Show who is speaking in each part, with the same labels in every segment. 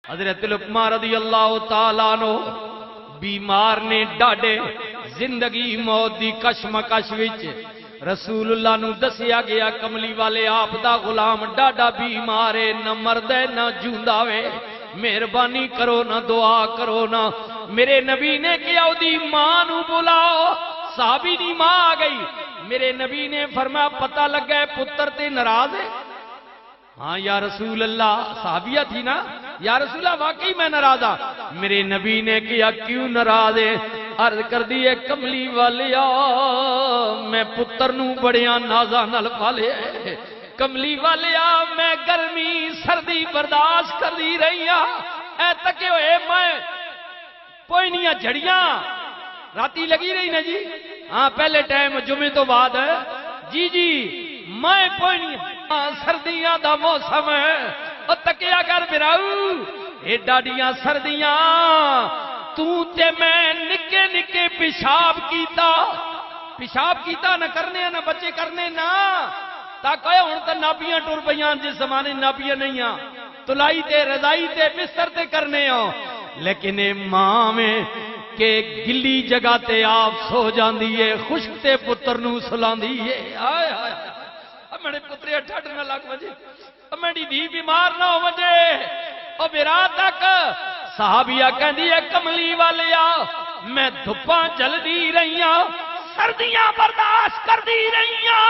Speaker 1: حضرت لقمان رضی اللہ تعالیٰ عنہ بیمار نے ڈاڈے زندگی موت دی کشمکش وچ رسول اللہ نو دسیا گیا کملی والے آپ دا غلام ڈاڈا بیمار ہے، نہ مردے نہ جوندا وے، مہربانی کرو نہ دعا کرو نہ۔ میرے نبی نے کیا دی ماں نو بلاؤ، صحابی دی ماں آ گئی۔ میرے نبی نے فرمایا پتہ لگا ہے پتر تے ناراض ہے؟ ہاں یا رسول اللہ، صحابیہ تھی نا، یا رسول اللہ واقعی میں ناراض ہاں۔ میرے نبی نے کیا کیوں ناراض ہے؟ عرض کر دیے کملی والیا میں پتر نو بڑیاں نازاں نال پالے، کملی والیا میں گرمی سردی برداشت کر دی رہی ہاں، اے تکے ہوئے میں پوئنیاں جھڑیاں راتی لگی رہی نا جی، ہاں پہلے ٹائم جمعے تو بعد ہے جی جی میں پوئنیاں سردیاں دا موسم ہے، اور تکیا کر براؤ اے ڈاڈیاں سردیاں تو تے میں نکے نکے پیشاب کیتا نہ کرنے نہ بچے کرنے نہ تاکہ ہن تے نابیاں ٹر پیاں، جس زمانے نابیاں نہیں آ تلائی تے رضائی تے بستر تے کرنے ہو، لیکن اے ماں میں کہ گلی جگہ تے آپ سو جاندی ہے، خشک تے پتر نو سلاندی ہے۔ آئے آئے میرے پتری ٹھڈ نہ لگ وجے، میری دھی بیمار نہ ہو وجے، اور میرا تک صحابیہ کہندی ہے کملی والیا میں دھپاں جل دی رہیاں، سردیاں برداشت کر دی رہیاں،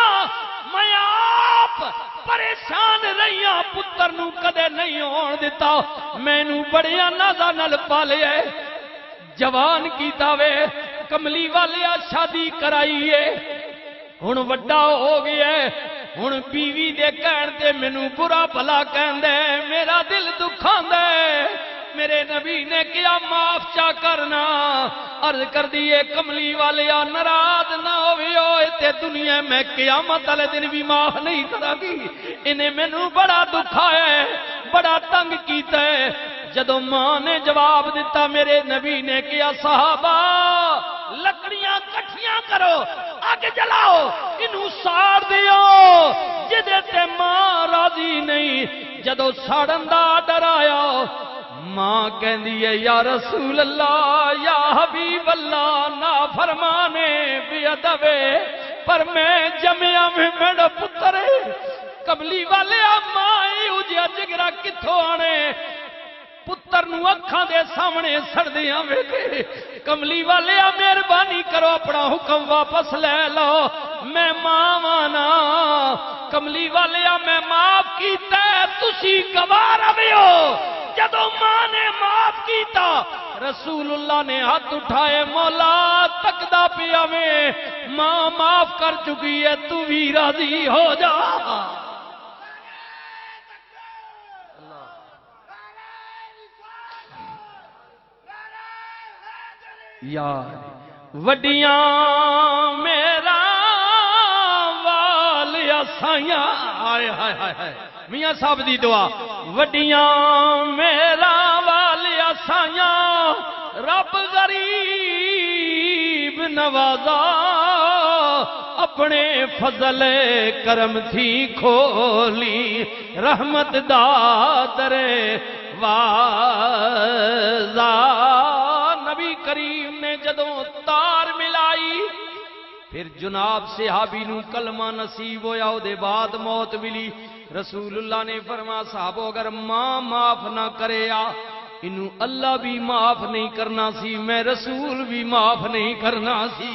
Speaker 1: میں آپ پریشان رہیاں، پتر نو کدے نہیں ہون دیتا، میں نو بڑیاں نازاں نال پالے ہے، جوان کیتا وے کملی والیا شادی کرائی ہے، ہن وڈا ہو گیا ہے، ہن بیوی دے کہن تے مینوں برا بھلا کہندے میرا دل دکھاندا ہے۔ میرے نبی نے کیا معاف چا کرنا، عرض کر دیے کملی والیا ناراض نہ ہوئیو، تے دنیا میں قیامت والے دن بھی معاف نہیں کرا گی، انہیں مینوں بڑا دکھا ہے، بڑا تنگ کیتا ہے۔ جدو ماں نے جواب دیتا میرے نبی نے کیا صحابہ لکڑیاں کٹھیاں کرو، آگے جلاؤ، انہوں ساڑ دیو، جدے تے ماں راضی نہیں۔ جدو ساڑن دا ڈر آیا ماں کہندی ہے یا رسول اللہ یا حبیب اللہ نافرمانے بیادبے پر میں جمعہ میں میرا پتر ہے، کملی والے ماں جا جگرا کتھوں آنے، پتر نو اکھاں دے سامنے سردیاں ویکھے، کملی والے مہربانی کرو اپنا حکم واپس لے لو، میں ماں وانا، کملی والے میں معاف کیتا ہے تسی گواہ رہو۔ جدو ماں نے معاف کیتا رسول اللہ نے ہاتھ اٹھائے مولا تکدا پیا میں ماں معاف کر چکی ہے، تو بھی راضی ہو جا۔ یار وڈیاں میرا والیا سائیاں، آئے ہائے ہائے ہائے میاں صاحب دی دعا، وڈیاں میرا والیا سائیاں رب غریب نوازا، اپنے فضل کرم تھی کھولی رحمت دادر وازا۔ نبی کریم نے جدوں تار ملائی پھر جناب صحابی نو کلمہ نصیب ہویا، او دے بعد موت ملی۔ رسول اللہ نے فرمایا صحابو اگر ماں معاف نہ کرے انہوں اللہ بھی معاف نہیں کرنا سی، میں رسول بھی معاف نہیں کرنا سی۔